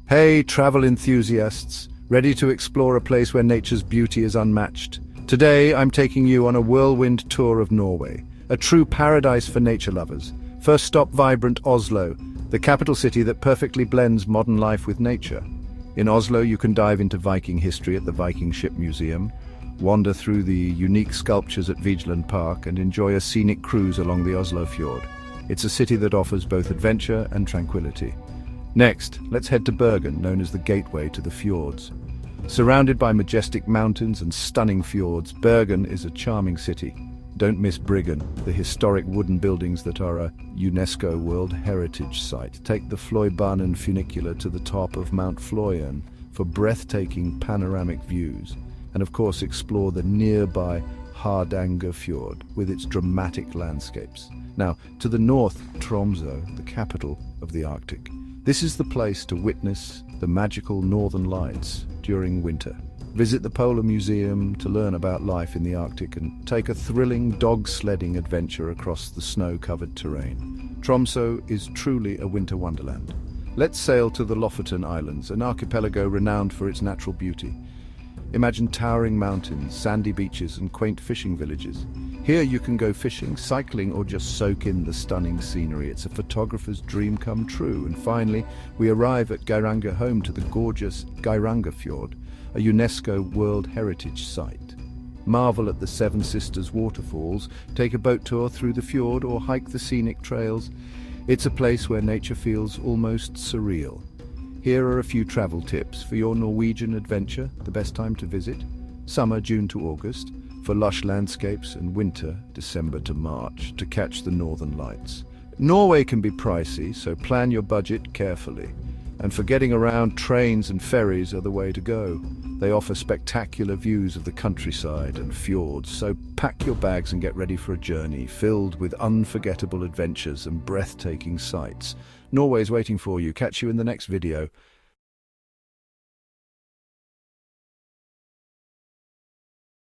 Hey, travel enthusiasts, ready to explore a place where nature's beauty is unmatched? Today, I'm taking you on a whirlwind tour of Norway, a true paradise for nature lovers. First stop, vibrant Oslo, the capital city that perfectly blends modern life with nature. In Oslo, you can dive into Viking history at the Viking Ship Museum, wander through the unique sculptures at Vigeland Park, and enjoy a scenic cruise along the Oslo Fjord. It's a city that offers both adventure and tranquility. Next, let's head to Bergen, known as the gateway to the Fjords. Surrounded by majestic mountains and stunning fjords, Bergen is a charming city. Don't miss Bryggen, the historic wooden buildings that are a UNESCO World Heritage Site. Take the Fløyen funicular to the top of Mount Fløyen for breathtaking panoramic views. And of course, explore the nearby Fjord with its dramatic landscapes. Now, to the north, Tromsø, the capital of the Arctic. This is the place to witness the magical northern lights during winter. Visit the Polar Museum to learn about life in the Arctic and take a thrilling dog sledding adventure across the snow-covered terrain. Tromsø is truly a winter wonderland. Let's sail to the Lofoten Islands, an archipelago renowned for its natural beauty. Imagine towering mountains, sandy beaches, and quaint fishing villages. Here you can go fishing, cycling, or just soak in the stunning scenery. It's a photographer's dream come true. And finally, we arrive at Geiranger, home to the gorgeous Geiranger Fjord, a UNESCO World Heritage Site. Marvel at the Seven Sisters waterfalls, take a boat tour through the fjord, or hike the scenic trails. It's a place where nature feels almost surreal. Here are a few travel tips for your Norwegian adventure. The best time to visit: summer, June to August, for lush landscapes, and winter, December to March, to catch the northern lights. Norway can be pricey, so plan your budget carefully. And for getting around, trains and ferries are the way to go. They offer spectacular views of the countryside and fjords, so pack your bags and get ready for a journey filled with unforgettable adventures and breathtaking sights. Norway's waiting for you. Catch you in the next video.